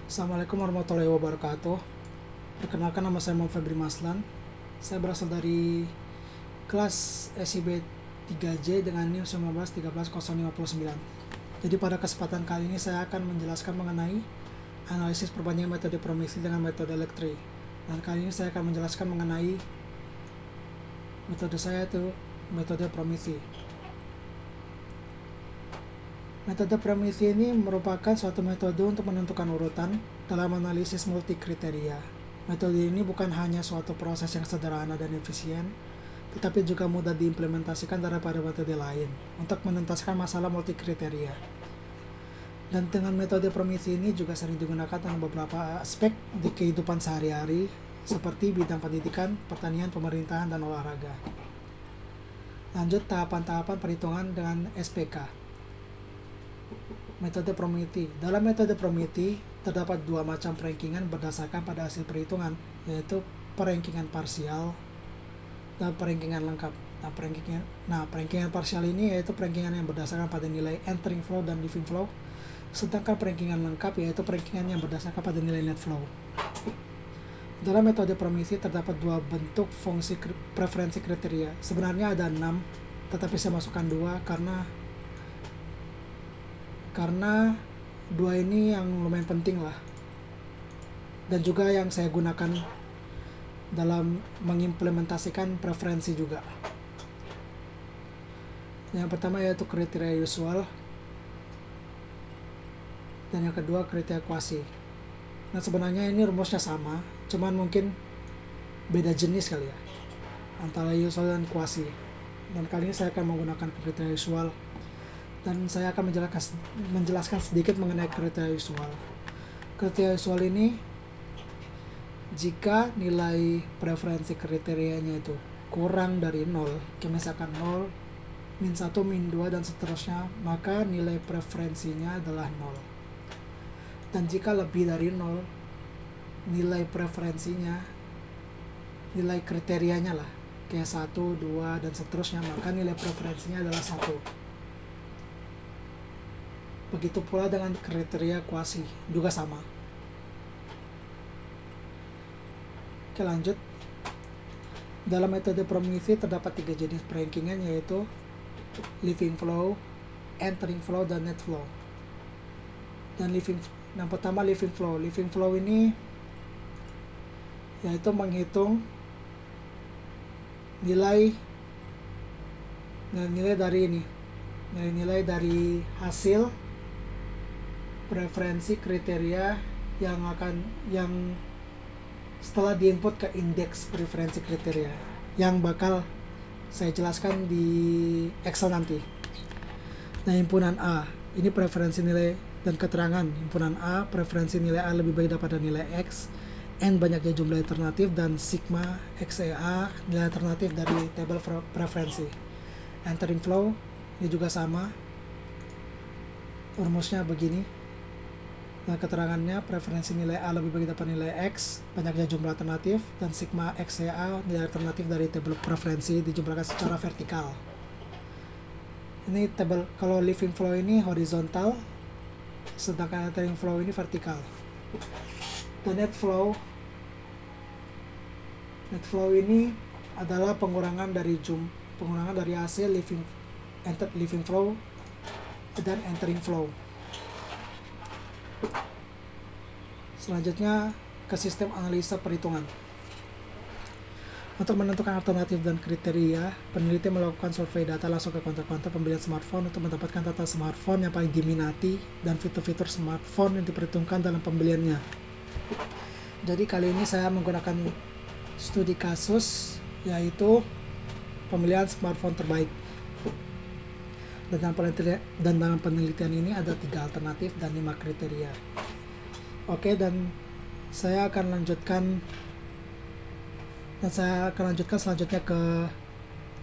Assalamualaikum warahmatullahi wabarakatuh. Perkenalkan, nama saya Muhammad Febri Maslan. Saya berasal dari kelas SIB 3J dengan NIM 1913059. Jadi pada kesempatan kali ini saya akan menjelaskan mengenai analisis perbandingan metode Prometheus dengan metode Electri. Dan kali ini saya akan menjelaskan mengenai metode saya, itu metode Prometheus. Metode Prometheus ini merupakan suatu metode untuk menentukan urutan dalam analisis multi kriteria. Metode ini bukan hanya suatu proses yang sederhana dan efisien, tetapi juga mudah diimplementasikan daripada metode lain untuk menuntaskan masalah multi kriteria. Dan dengan metode Prometheus ini juga sering digunakan dalam beberapa aspek di kehidupan sehari-hari, seperti bidang pendidikan, pertanian, pemerintahan, dan olahraga. Lanjut tahapan-tahapan perhitungan dengan SPK. Metode Prometheus. Dalam metode Prometheus terdapat dua macam perankingan berdasarkan pada hasil perhitungan, yaitu perankingan parsial dan perankingan lengkap. Perankingan parsial ini yaitu perankingan yang berdasarkan pada nilai entering flow dan leaving flow, sedangkan perankingan lengkap yaitu perankingan yang berdasarkan pada nilai net flow. Dalam metode Prometheus terdapat dua bentuk fungsi preferensi kriteria. Sebenarnya ada 6, tetapi saya masukkan 2 karena 2 ini yang lumayan penting lah, dan juga yang saya gunakan dalam mengimplementasikan preferensi juga. Yang pertama yaitu kriteria usual, dan yang kedua kriteria kuasi. Nah, sebenarnya ini rumusnya sama, cuman mungkin beda jenis kali ya antara usual dan kuasi. Dan kali ini saya akan menggunakan kriteria usual, dan saya akan menjelaskan sedikit mengenai kriteria usual. Kriteria usual ini, jika nilai preferensi kriterianya itu kurang dari 0, misalkan 0, min 1, min 2, dan seterusnya, maka nilai preferensinya adalah 0. Dan jika lebih dari 0, nilai preferensinya, nilai kriterianya lah, kayak 1, 2, dan seterusnya, maka nilai preferensinya adalah 1. Begitu pula dengan kriteria kuasi, juga sama. Oke, lanjut. Dalam metode Prometheus terdapat 3 jenis perankingan, yaitu leaving flow, entering flow, dan net flow. Dan yang pertama leaving flow. Leaving flow ini yaitu menghitung nilai dari hasil preferensi kriteria yang setelah diinput ke indeks preferensi kriteria, yang bakal saya jelaskan di Excel nanti. Nah, himpunan A ini preferensi nilai dan keterangan. Himpunan A, preferensi nilai A lebih baik daripada nilai X, N banyaknya jumlah alternatif, dan sigma XEA nilai alternatif dari tabel preferensi. Entering flow ini juga sama, rumusnya begini. Nah, keterangannya, preferensi nilai A lebih baik daripada nilai X, banyaknya jumlah alternatif, dan sigma XCA nilai alternatif dari tabel preferensi dijumlahkan secara vertikal. Ini tabel, kalau leaving flow ini horizontal, sedangkan entering flow ini vertikal. Dan net flow ini adalah pengurangan dari hasil leaving flow dan entering flow. Selanjutnya ke sistem analisa perhitungan. Untuk menentukan alternatif dan kriteria, peneliti melakukan survei data langsung ke kontak-kontak pembelian smartphone untuk mendapatkan data smartphone yang paling diminati dan fitur-fitur smartphone yang diperhitungkan dalam pembeliannya. Jadi kali ini saya menggunakan studi kasus, yaitu pemilihan smartphone terbaik. Dan dalam penelitian ini ada 3 alternatif dan 5 kriteria. Oke, dan saya akan lanjutkan selanjutnya ke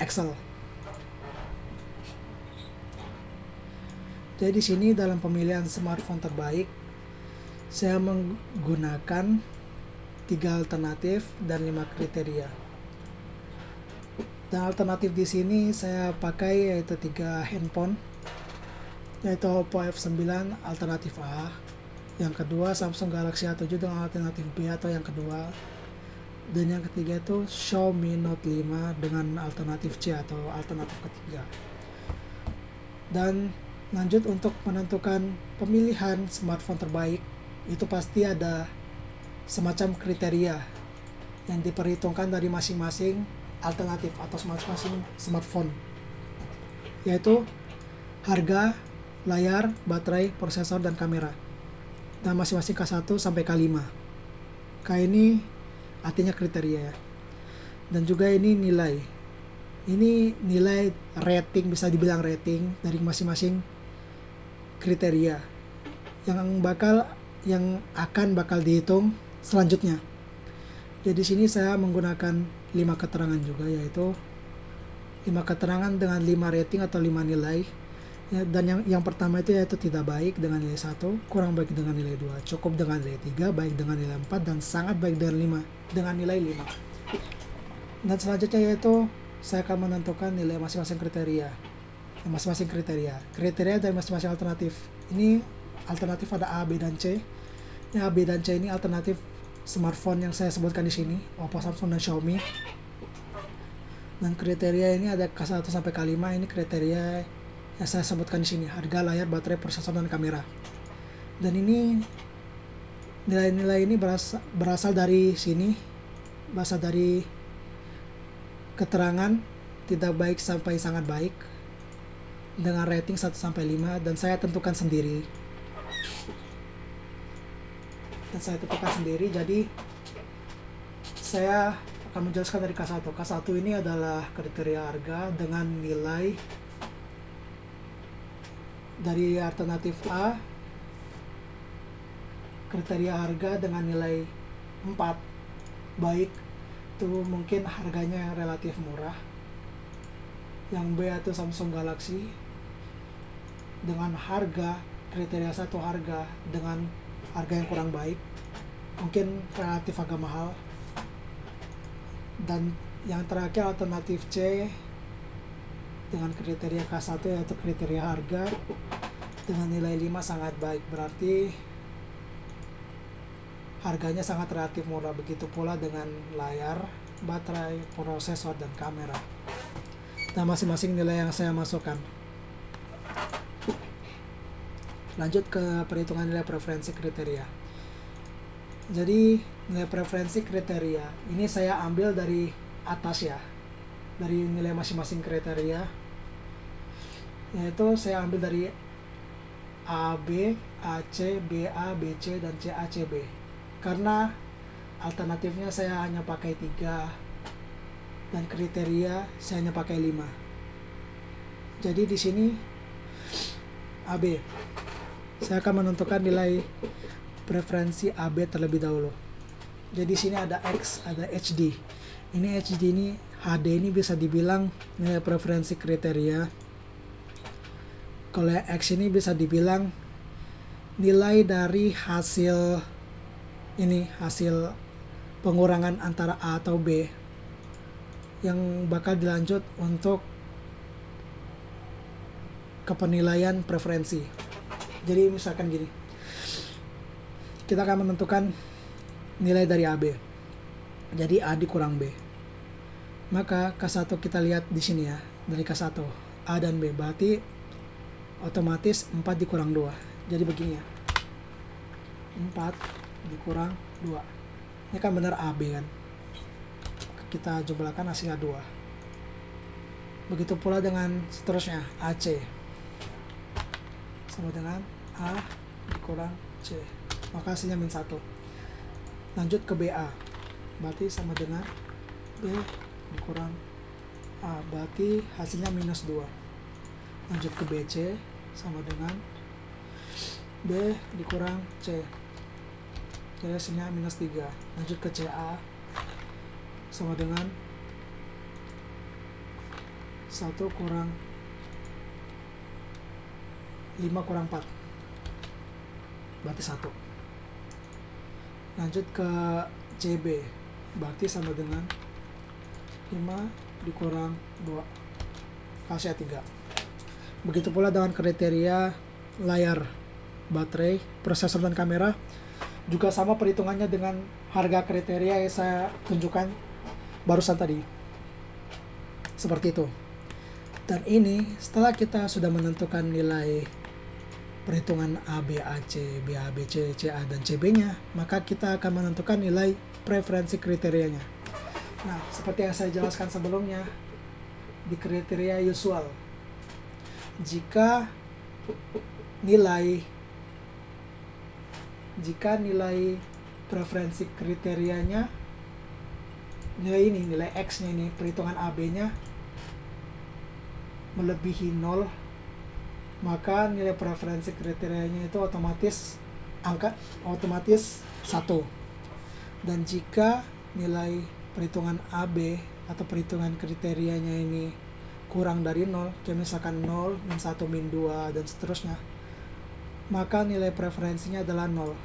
Excel. Jadi di sini dalam pemilihan smartphone terbaik, saya menggunakan 3 alternatif dan 5 kriteria. Dan alternatif di sini saya pakai yaitu 3 handphone, yaitu Oppo F9 alternatif A, Yang kedua Samsung Galaxy A7 dengan alternatif B atau yang kedua. Dan yang ketiga itu Xiaomi Note 5 dengan alternatif C atau alternatif ketiga. Dan lanjut untuk menentukan pemilihan smartphone terbaik, itu pasti ada semacam kriteria yang diperhitungkan dari masing-masing alternatif atau masing-masing smartphone, yaitu harga, layar, baterai, prosesor, dan kamera. Dan masing-masing K1 sampai K5. K ini artinya kriteria ya. Dan juga ini nilai. Ini nilai rating, bisa dibilang rating dari masing-masing kriteria yang akan bakal dihitung selanjutnya. Jadi sini saya menggunakan 5 keterangan juga, yaitu 5 keterangan dengan 5 rating atau 5 nilai. Ya, dan yang pertama itu yaitu tidak baik dengan nilai 1, kurang baik dengan nilai 2, cukup dengan nilai 3, baik dengan nilai 4, dan sangat baik dengan nilai 5. Dan selanjutnya yaitu saya akan menentukan nilai masing-masing kriteria. Kriteria dari masing-masing alternatif. Ini alternatif ada A, B, dan C. A, B, dan C ini alternatif smartphone yang saya sebutkan di sini, Oppo, Samsung, dan Xiaomi. Dan kriteria ini ada K1 sampai K5. Ini kriteria yang saya sebutkan di sini, harga, layar, baterai, prosesor, dan kamera. Dan ini nilai-nilai ini berasal dari sini, berasal dari keterangan tidak baik sampai sangat baik dengan rating 1 sampai 5, dan saya tentukan sendiri. Jadi saya akan menjelaskan dari K1. K1 ini adalah kriteria harga dengan nilai dari alternatif A, kriteria harga dengan nilai 4, baik, itu mungkin harganya relatif murah. Yang B itu Samsung Galaxy dengan harga, kriteria 1 harga dengan harga yang kurang baik, mungkin relatif agak mahal. Dan yang terakhir alternatif C dengan kriteria K1 yaitu kriteria harga dengan nilai 5 sangat baik, berarti harganya sangat relatif murah. Begitu pula dengan layar, baterai, prosesor, dan kamera. Nah, masing-masing nilai yang saya masukkan. Lanjut ke perhitungan nilai preferensi kriteria. Jadi nilai preferensi kriteria ini saya ambil dari atas ya, dari nilai masing-masing kriteria, yaitu saya ambil dari AB, AC, BA, BC, dan CA, CB. Karena alternatifnya saya hanya pakai 3 dan kriteria saya hanya pakai 5. Jadi di sini AB, saya akan menentukan nilai preferensi AB terlebih dahulu. Jadi di sini ada X, ada HD. Ini HD ini, HD ini bisa dibilang nilai preferensi kriteria. Kalau X ini bisa dibilang nilai dari hasil pengurangan antara A atau B yang bakal dilanjut untuk ke penilaian preferensi. Jadi misalkan gini, kita akan menentukan nilai dari AB. Jadi A dikurang B. Maka K1 kita lihat di sini ya, dari K1 A dan B, berarti otomatis 4 dikurang 2. Jadi begini ya, 4 dikurang 2. Ini kan benar AB kan, kita jumlahkan hasilnya 2. Begitu pula dengan seterusnya AC sama dengan A dikurang C, maka hasilnya min 1. Lanjut ke BA, berarti sama dengan B dikurang A, berarti hasilnya minus 2. Lanjut ke BC, sama dengan B dikurang C, jadi hasilnya minus 3. Lanjut ke CA, sama dengan 1 kurang 5 kurang 4, berarti 1. Lanjut ke CB, berarti sama dengan 5 dikurang 2, hasilnya 3. Begitu pula dengan kriteria layar. baterai, prosesor, dan kamera. Juga sama perhitungannya dengan harga kriteria yang saya tunjukkan barusan tadi. Seperti itu. Dan ini setelah kita sudah menentukan nilai perhitungan A, B, A, C, B, A, B, C, C, A, dan C, B-nya, maka kita akan menentukan nilai preferensi kriterianya. Nah, seperti yang saya jelaskan sebelumnya, di kriteria usual, jika nilai preferensi kriterianya, nilai X-nya ini, perhitungan AB-nya melebihi 0, maka nilai preferensi kriterianya itu otomatis 1. Dan jika nilai perhitungan AB atau perhitungan kriterianya ini kurang dari 0, kayak misalkan 0, min 1, min 2, dan seterusnya, maka nilai preferensinya adalah 0.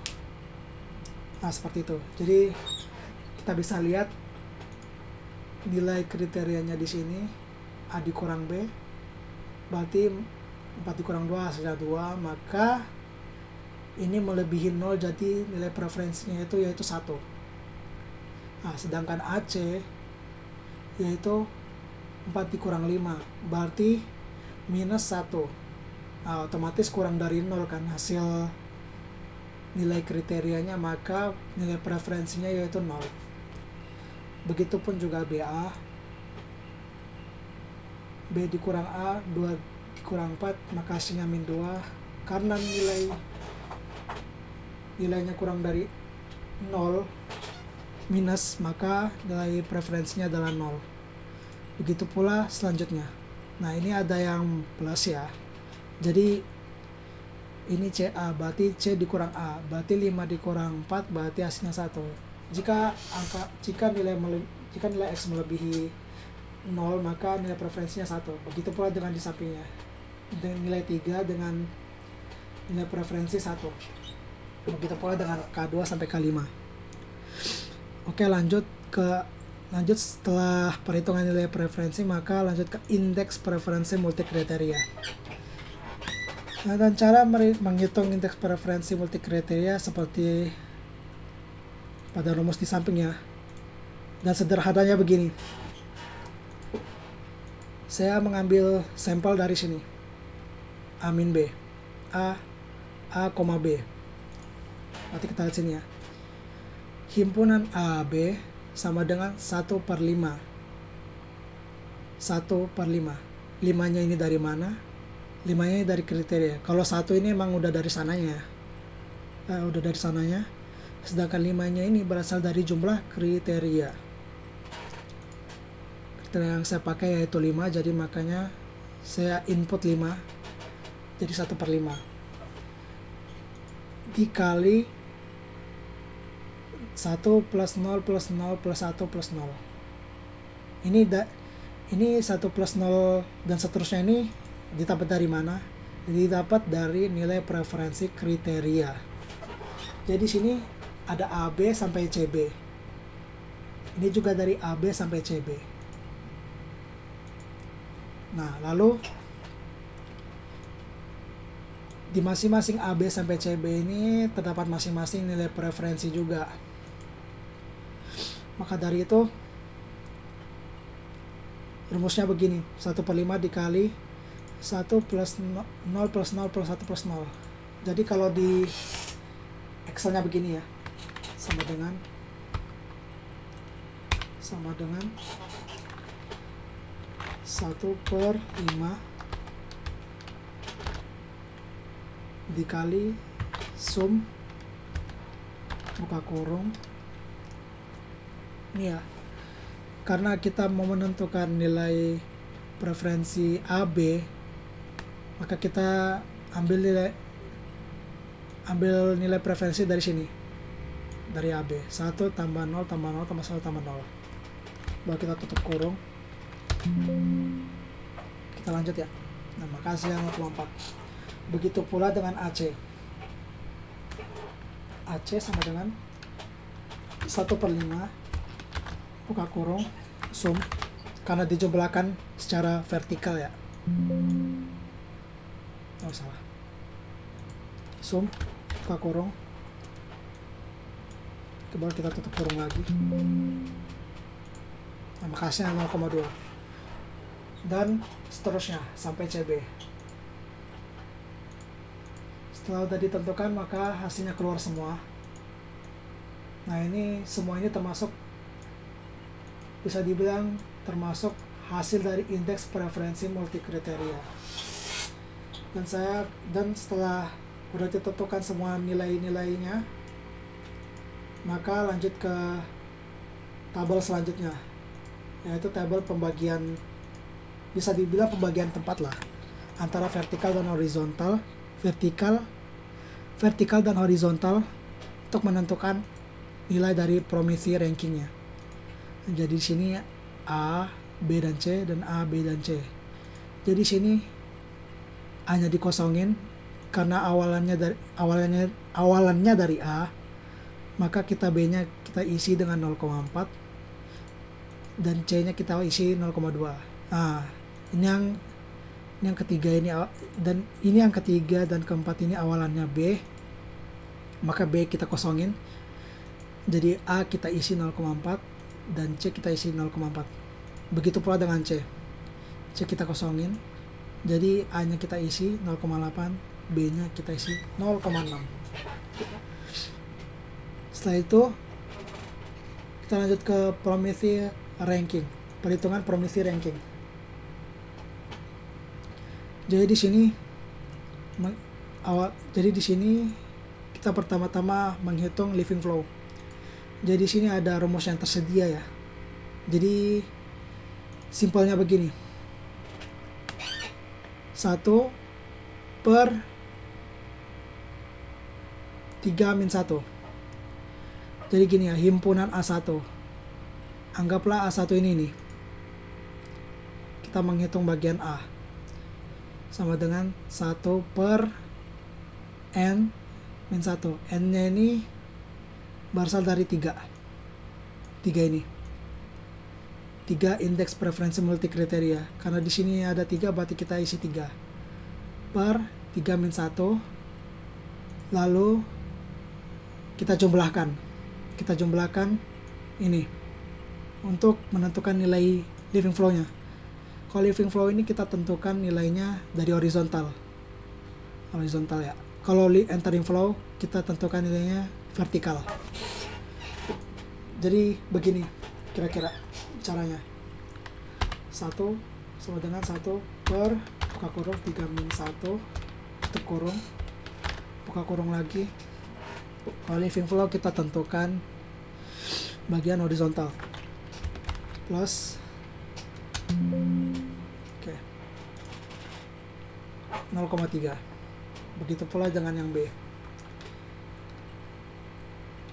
Nah, seperti itu. Jadi kita bisa lihat nilai kriterianya di sini A dikurang B, berarti 4 dikurang 2 hasilnya 2, maka ini melebihi 0, jadi nilai preferensinya yaitu 1. Nah, sedangkan AC yaitu 4 dikurang 5, berarti minus 1. Nah, otomatis kurang dari 0 kan hasil nilai kriterianya, maka nilai preferensinya yaitu 0. Begitupun juga BA, B dikurang A, 2 dikurang 4, maka hasilnya min 2. Karena nilainya kurang dari 0 minus, maka nilai preferensinya adalah 0. Begitu pula selanjutnya. Nah, ini ada yang plus ya. Jadi ini CA, berarti C dikurang A, berarti 5 dikurang 4, berarti hasilnya 1. Jika nilai X melebihi 0, maka nilai preferensinya 1. Begitu pula dengan di sampingnya. Dan nilai 3 dengan nilai preferensi 1. Begitu pula dengan K2 sampai K5. Oke, lanjut setelah perhitungan nilai preferensi, maka lanjut ke indeks preferensi multikriteria. Nah, dan cara menghitung indeks preferensi multikriteria seperti pada rumus di sampingnya. Dan sederhananya begini. Saya mengambil sampel dari sini. A min B. A, B. Berarti kita lihat sini ya. Himpunan A, B sama dengan 1/5. 1/5. 5-nya ini dari mana? 5-nya dari kriteria. Kalau 1 ini emang udah dari sananya. Sedangkan 5-nya ini berasal dari jumlah kriteria. Kriteria yang saya pakai yaitu 5, jadi makanya saya input 5. Jadi 1/5. Dikali 1 plus 0 plus 0 plus 1 plus 0. Ini 1 plus 0 dan seterusnya ini didapat dari mana? Didapat dari nilai preferensi kriteria. Jadi sini ada AB sampai CB. Ini juga dari AB sampai CB. Nah, lalu di masing-masing AB sampai CB ini terdapat masing-masing nilai preferensi juga. Maka dari itu rumusnya begini, 1/5 dikali 1 plus 0 plus 0 plus 1 plus 0. Jadi kalau di Excelnya begini ya, sama dengan 1/5 dikali sum buka kurung ini ya, karena kita mau menentukan nilai preferensi AB, maka kita ambil nilai preferensi dari sini, dari AB. 1 tambah 0 tambah 0 tambah 1 tambah 0. Baru kita tutup kurung. Kita lanjut ya. Nah, maka hasilnya 0,4. Begitu pula dengan AC. AC sama dengan 1/5 buka kurung sum, karena dijumlahkan secara vertikal ya. Oh, salah. sum, buka kurung, baru kita tutup kurung lagi. Nah, makasnya 0,2 dan seterusnya sampai CB. Setelah udah ditentukan, maka hasilnya keluar semua. Nah, ini semua ini termasuk, bisa dibilang termasuk hasil dari indeks preferensi multikriteria. Dan setelah udah ditentukan semua nilai-nilainya, maka lanjut ke tabel selanjutnya, yaitu tabel pembagian, bisa dibilang pembagian tempat lah, antara vertikal dan horizontal, vertikal dan horizontal, untuk menentukan nilai dari Prometheus rankingnya. Jadi di sini A, B dan C, dan A, B dan C. Jadi sini A-nya dikosongin karena awalannya dari A, maka kita B-nya kita isi dengan 0,4 dan C-nya kita isi 0,2. Nah, ini yang ketiga ini, dan ini yang ketiga dan keempat ini awalannya B, maka B kita kosongin. Jadi A kita isi 0,4 dan C kita isi 0,4. Begitu pula dengan C. C kita kosongin. Jadi A-nya kita isi 0,8, B-nya kita isi 0,6. Setelah itu kita lanjut ke Prometheus ranking, perhitungan Prometheus ranking. Jadi di sini kita pertama-tama menghitung living flow. Jadi di sini ada rumus yang tersedia ya. Jadi simpelnya begini. 1/3-1. Jadi gini ya, himpunan A1. Anggaplah A1 ini nih. Kita menghitung bagian A. Sama dengan 1/n-1. N-nya ini berasal dari 3 ini. 3 indeks preferensi multikriteria. Karena di sini ada 3, berarti kita isi 3/3-1. Lalu kita jumlahkan ini untuk menentukan nilai living flow-nya. Kalau living flow ini kita tentukan nilainya dari horizontal ya. Kalau entering flow kita tentukan nilainya vertikal. Jadi begini kira-kira caranya. 1 sama dengan 1 per buka kurung 3-1 tutup kurung, buka kurung lagi. Kalau living flow kita tentukan bagian horizontal plus 0,3. Begitu pula dengan yang B,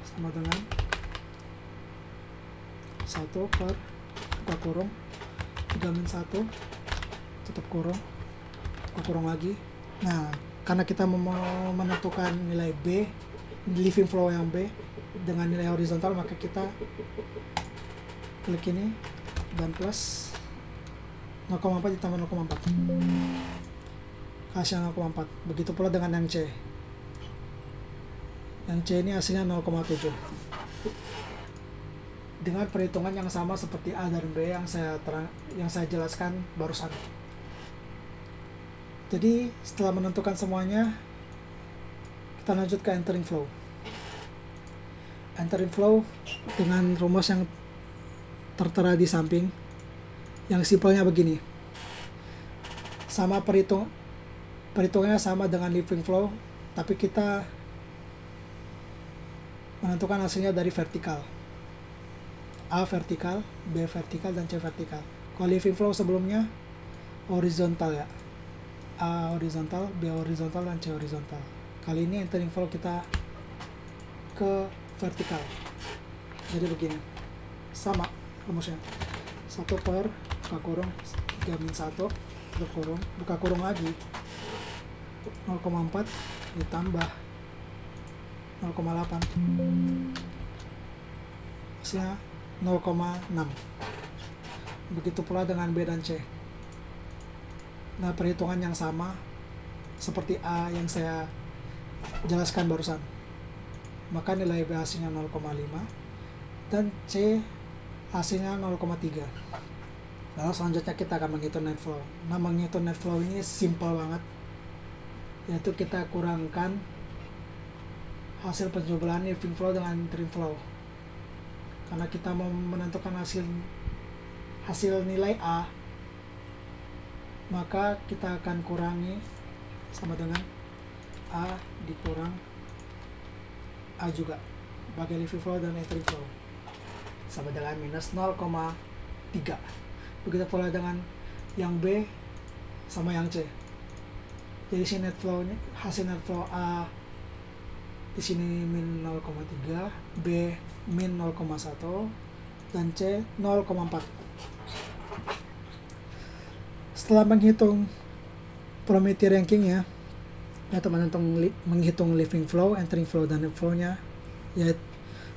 sama dengan 1 per buka kurung 3-1 tutup kurung, buka kurung lagi. Nah, karena kita mau menentukan nilai B, living flow yang B dengan nilai horizontal, maka kita klik ini dan plus 0,4 ditambah 0,4 hasilnya 0,4. Begitu pula dengan yang C. Yang C ini hasilnya 0,7 dengan perhitungan yang sama seperti A dan B yang saya jelaskan barusan. Jadi setelah menentukan semuanya, kita lanjut ke entering flow. Entering flow dengan rumus yang tertera di samping, yang simpelnya begini. Sama perhitungannya sama dengan living flow, tapi kita menentukan hasilnya dari vertikal. A vertikal, B vertikal, dan C vertikal. Kalau living flow sebelumnya horizontal ya. A horizontal, B horizontal, dan C horizontal. Kali ini entering flow kita ke vertikal. Jadi begini. Sama rumusnya. 1 per buka kurung 3-1 tutup kurung, buka kurung lagi 0,4 ditambah 0,8 hasilnya 0,6. Begitu pula dengan B dan C. Nah, perhitungan yang sama seperti A yang saya jelaskan barusan. Maka nilai B hasilnya 0,5 dan C hasilnya 0,3. Lalu selanjutnya kita akan menghitung net flow. Nah, menghitung net flow ini simple banget, yaitu kita kurangkan hasil penjumlahan living flow dengan entering flow. Karena kita mau menentukan hasil nilai A, maka kita akan kurangi sama dengan A dikurang A juga bagi living flow dan entering flow, sama dengan minus 0,3. Begitu pula dengan yang B sama yang C. Jadi si net flow hasil net flow A di sini min 0,3, B min 0,1 dan C 0,4. Setelah menghitung probability rankingnya, yaitu menghitung living flow, entering flow dan net flow-nya,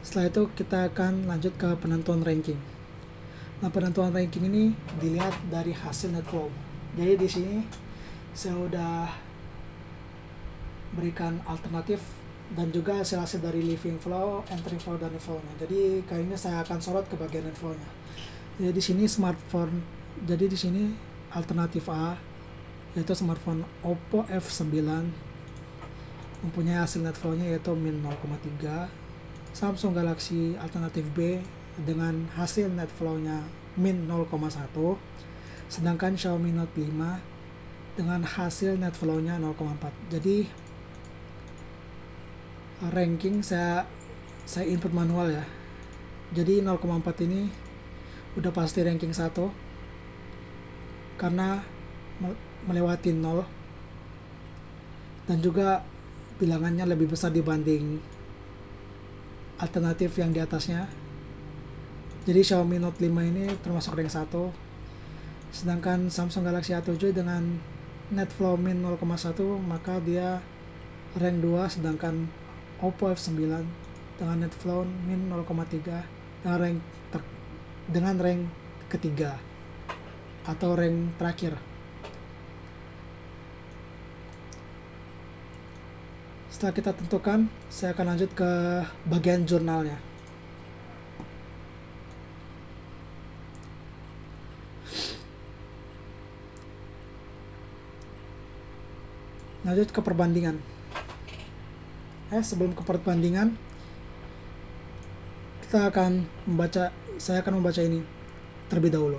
setelah itu kita akan lanjut ke penentuan ranking. Nah, penentuan ranking ini dilihat dari hasil net flow. Jadi di sini saya udah berikan alternatif dan juga hasil dari living flow, entering flow dan net flow-nya. Jadi kali ini saya akan sorot ke bagian net flow-nya. Jadi di sini smartphone. Jadi di sini alternatif A yaitu smartphone Oppo F9 mempunyai hasil net flow-nya yaitu min 0,3. Samsung Galaxy alternatif B dengan hasil net flow-nya min 0,1. Sedangkan Xiaomi Note 5 dengan hasil net flow-nya 0,4. Jadi ranking saya input manual ya. Jadi 0,4 ini udah pasti ranking 1 karena melewati 0 dan juga bilangannya lebih besar dibanding alternatif yang di atasnya. Jadi Xiaomi Note 5 ini termasuk rank 1, sedangkan Samsung Galaxy A7 dengan net flow min 0,1 maka dia rank 2, sedangkan Oppo F9 dengan net flow min 0,3 dengan rank ketiga atau rank terakhir. Setelah kita tentukan, saya akan lanjut ke bagian jurnalnya. Lanjut ke perbandingan. Sebelum ke perbandingan, saya akan membaca ini terlebih dahulu.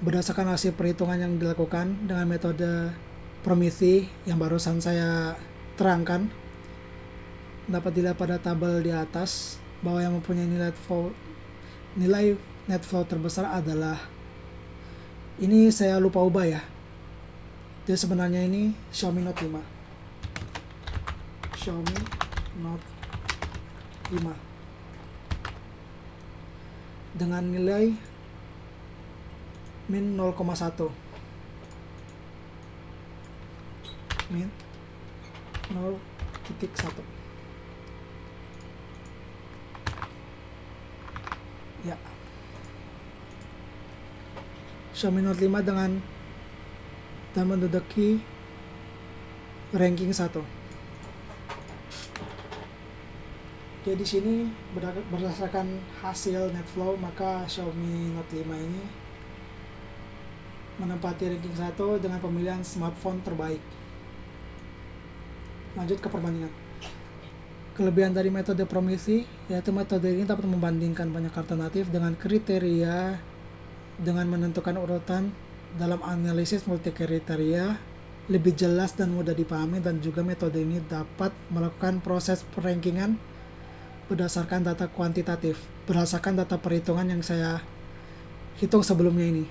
Berdasarkan hasil perhitungan yang dilakukan dengan metode Prometheus yang barusan saya terangkan, dapat dilihat pada tabel di atas bahwa yang mempunyai nilai net flow terbesar adalah, ini saya lupa ubah ya, jadi sebenarnya ini Xiaomi Note 5 dengan nilai min 0,1 min 0,1 ya. Xiaomi Note 5 dan menduduki ranking 1. Jadi di sini berdasarkan hasil net flow maka Xiaomi Note 5 ini menempati ranking 1 dengan pemilihan smartphone terbaik. Lanjut ke perbandingan. Kelebihan dari metode Prometheus yaitu metode ini dapat membandingkan banyak alternatif dengan kriteria dengan menentukan urutan dalam analisis multikriteria lebih jelas dan mudah dipahami, dan juga metode ini dapat melakukan proses perankingan berdasarkan data kuantitatif, berdasarkan data perhitungan yang saya hitung sebelumnya ini.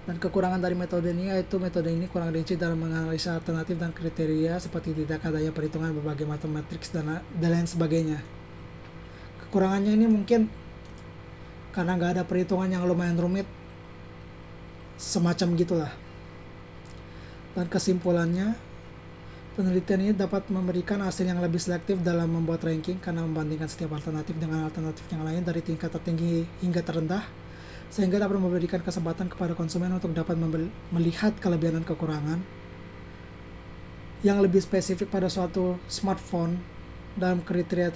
Dan kekurangan dari metode ini yaitu metode ini kurang rinci dalam menganalisa alternatif dan kriteria seperti tidak adanya perhitungan berbagai macam matriks dan lain sebagainya. Kekurangannya ini mungkin karena nggak ada perhitungan yang lumayan rumit, semacam gitulah. Dan kesimpulannya, penelitian ini dapat memberikan hasil yang lebih selektif dalam membuat ranking karena membandingkan setiap alternatif dengan alternatif yang lain dari tingkat tertinggi hingga terendah, sehingga dapat memberikan kesempatan kepada konsumen untuk dapat melihat kelebihan dan kekurangan yang lebih spesifik pada suatu smartphone dalam kriteria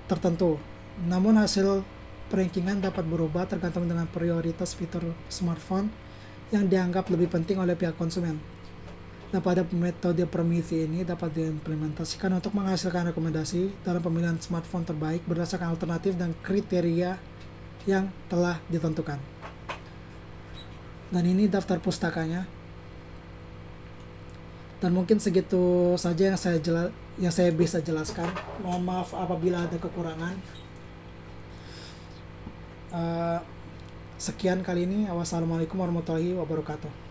tertentu. Namun hasil perankingan dapat berubah tergantung dengan prioritas fitur smartphone yang dianggap lebih penting oleh pihak konsumen. Nah, pada metode premisi ini dapat diimplementasikan untuk menghasilkan rekomendasi dalam pemilihan smartphone terbaik berdasarkan alternatif dan kriteria yang telah ditentukan. Dan ini daftar pustakanya. Dan mungkin segitu saja yang saya bisa jelaskan. Mohon maaf apabila ada kekurangan. Sekian kali ini. Wassalamualaikum warahmatullahi wabarakatuh.